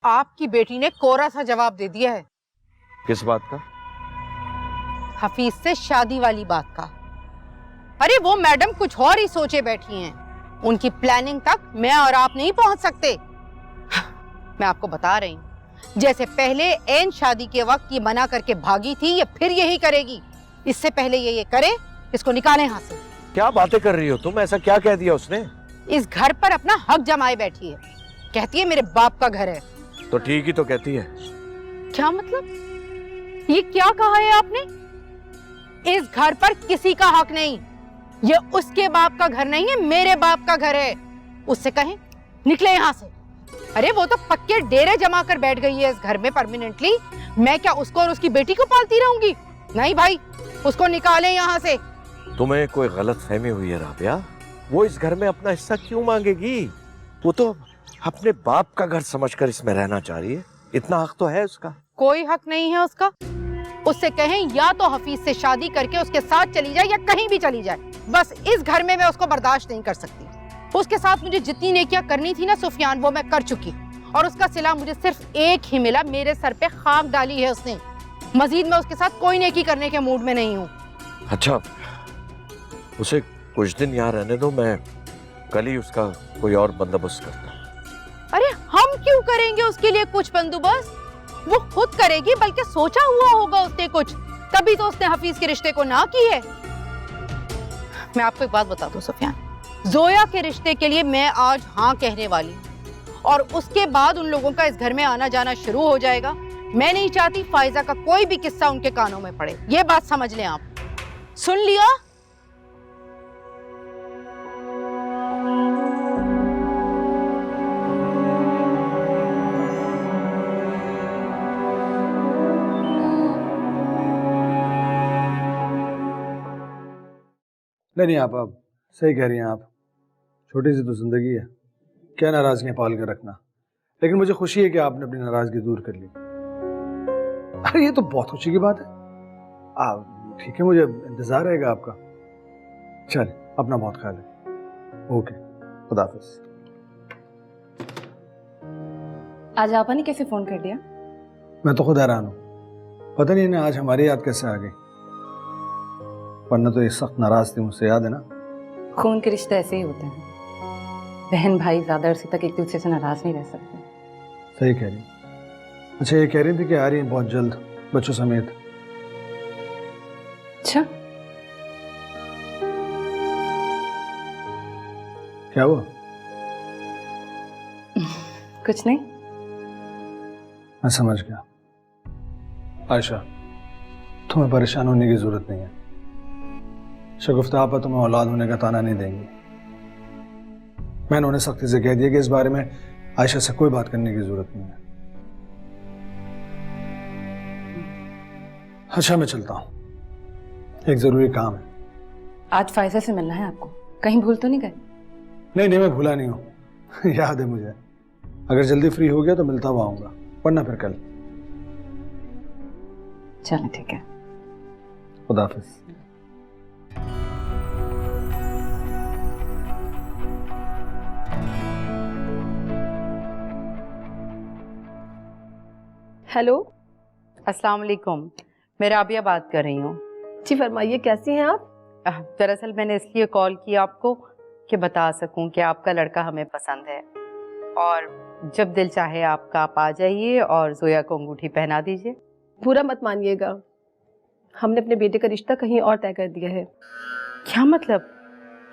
आपकी बेटी ने कोरा सा जवाब दे दिया है। किस बात का? हफीज से शादी वाली बात का। अरे वो मैडम कुछ और ही सोचे बैठी हैं। उनकी प्लानिंग तक मैं और आप नहीं पहुंच सकते। मैं आपको बता रही हूँ, जैसे पहले एन शादी के वक्त ये मना करके भागी थी, ये फिर यही करेगी। इससे पहले ये करे, इसको निकालें यहाँ से। क्या बातें कर रही हो तुम? ऐसा क्या कह दिया उसने? इस घर पर अपना हक जमाए बैठी है। कहती है मेरे बाप का घर है। तो ठीक ही तो कहती है। क्या मतलब? ये क्या कहा है आपने? इस घर पर किसी का हक नहीं। ये उसके बाप का घर नहीं है, मेरे बाप का घर है। उससे कहें निकले यहाँ से। अरे वो तो पक्के डेरे जमा कर बैठ गई है इस घर में परमानेंटली। मैं क्या उसको और उसकी बेटी को पालती रहूंगी? नहीं भाई, उसको निकालें यहाँ से। तुम्हें कोई गलत फहमी हुई है राबिया। वो इस घर में अपना हिस्सा क्यों मांगेगी? वो तो अपने बाप का घर समझकर इसमें रहना चाह रही है। इतना हक तो है उसका। कोई हक नहीं है उसका। उससे कहें या तो हफीज से शादी करके उसके साथ चली जाए या कहीं भी चली जाए। बस इस घर में मैं उसको बर्दाश्त नहीं कर सकती। उसके साथ मुझे जितनी नेकियां करनी थी ना सुफियान, वो मैं कर चुकी और उसका सिला मुझे सिर्फ एक ही मिला। मेरे सर पे खाक डाली है उसने। मजीद मैं उसके साथ कोई नेकी करने के मूड में नहीं हूँ। अच्छा, उसे कुछ दिन यहाँ रहने दो। मैं कल ही उसका कोई और बंदोबस्त करता हूँ। अरे हम क्यों करेंगे उसके लिए कुछ बंदोबस्त? वो खुद करेगी, बल्कि सोचा हुआ होगा उसने कुछ, तभी तो उसने हफीज के रिश्ते को ना की है। मैं आपको एक बात बता दूं सुफियान, जोया के रिश्ते के लिए मैं आज हाँ कहने वाली हूँ और उसके बाद उन लोगों का इस घर में आना जाना शुरू हो जाएगा। मैं नहीं चाहती फाइजा का कोई भी किस्सा उनके कानों में पड़े। ये बात समझ लें आप। सुन लिया? नहीं आप सही कह रही हैं। आप छोटी सी तो जिंदगी है, क्या नाराजगियां पाल कर रखना। लेकिन मुझे खुशी है कि आपने अपनी नाराजगी दूर कर ली। अरे ये तो बहुत खुशी की बात है। ठीक है, मुझे इंतजार रहेगा आपका। चल, अपना बहुत ख्याल है। ओके, खुदा हाफिज। आज आपा ने कैसे फोन कर दिया? मैं तो खुद हैरान हूँ, पता नहीं इन्हें आज हमारी याद कैसे आ गई, वरना तो ये सख्त नाराज थी मुझसे, याद है ना? खून के रिश्ते ऐसे ही होते हैं। बहन भाई ज्यादा अरसे तक एक दूसरे से नाराज नहीं रह सकते। सही कह रही। अच्छा, ये कह रही थी कि आ रही हैं बहुत जल्द बच्चों समेत। अच्छा, क्या हुआ? कुछ नहीं। मैं समझ गया। आयशा, तुम्हें परेशान होने की जरूरत नहीं है। शगुफ्ता आपा तुम्हें औलाद होने का ताना नहीं देंगी। मैंने उन्हें सख्ती से कह दिया कि इस बारे में आयशा से कोई बात करने की जरूरत नहीं है। अच्छा, मैं चलता हूं, एक जरूरी काम है। आज फायजा से मिलना है आपको, कहीं भूल तो नहीं गए? नहीं, मैं भूला नहीं हूं। याद है मुझे। अगर जल्दी फ्री हो गया तो मिलता हुआ आऊंगा, वरना फिर कल। चलो ठीक है, खुदा हाफिज। हेलो, अस्सलाम वालेकुम। मैं राबिया बात कर रही हूँ। जी फरमाइए, कैसी हैं आप? दरअसल मैंने इसलिए कॉल किया आपको कि बता सकूं कि आपका लड़का हमें पसंद है और जब दिल चाहे आपका आप आ जाइए और जोया को अंगूठी पहना दीजिए। बुरा मत मानिएगा, हमने अपने बेटे का रिश्ता कहीं और तय कर दिया है। क्या मतलब?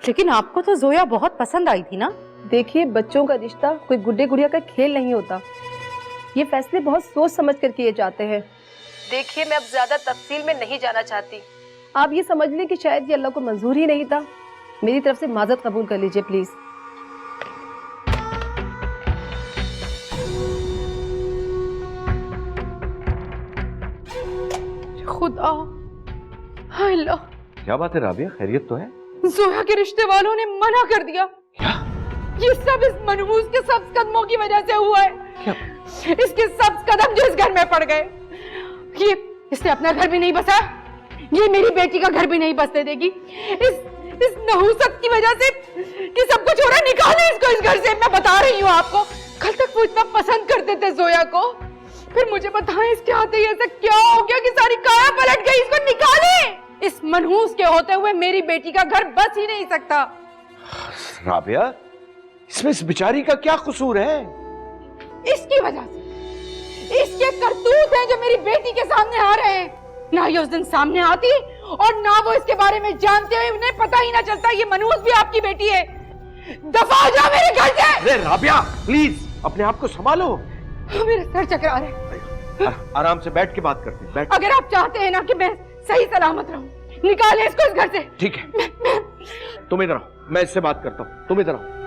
लेकिन आपको तो जोया बहुत पसंद आई थी ना? देखिए, बच्चों का रिश्ता कोई गुड्डे गुड़िया का खेल नहीं होता। ये फैसले बहुत सोच समझ कर किए जाते हैं। देखिए, मैं अब ज्यादा तफसील में नहीं जाना चाहती। आप ये समझ लें कि शायद ये अल्लाह को मंजूर ही नहीं था। मेरी तरफ से माजरत कबूल कर लीजिए प्लीज। खुदा, हाय अल्लाह। क्या बात है राबिया, खैरियत तो है? जोया के रिश्ते वालों ने मना कर दिया। क्या? ये सब इस मनहूस के सब्ज कदमों की वजह से हुआ है। क्या? इसके सब्ज कदम जो इस घर में पड़ गए। ये इसने अपना घर भी नहीं बसा, ये मेरी बेटी का घर भी नहीं बसने देगी। इस नहुसत की वजह से कि सब कुछ हो रहा है। निकाले इसको इस घर से, मैं बता रही हूँ आपको। कल तक वो इतना पसंद करते थे जोया को, फिर मुझे बताएं इसके आते ही ऐसा क्या हो गया कि सारी काया पलट गई? इसको निकालें। इस मनहूस के होते हुए मेरी बेटी का घर बस ही नहीं सकता। राबिया, इसमें इस बेचारी का क्या कसूर है? इसकी वजह से, इसके करतूत हैं जो मेरी बेटी के सामने आ रहे हैं। ना ये उस दिन सामने आती और ना वो इसके बारे में जानते हुए उन्हें पता ही ना चलता ये मनहूस भी आपकी बेटी है। दफा हो जाओ मेरे घर से। अरे राबिया, प्लीज अपने आप को संभालो। मेरे सर चकरा रहे हैं। आराम से बैठ के बात करते हैं, बैठ। अगर आप चाहते हैं ना कि मैं सही सलामत रहूं, निकालें इसको इस घर से। ठीक है, तुम इधर आओ, मैं इससे बात करता हूँ, तुम इधर आओ।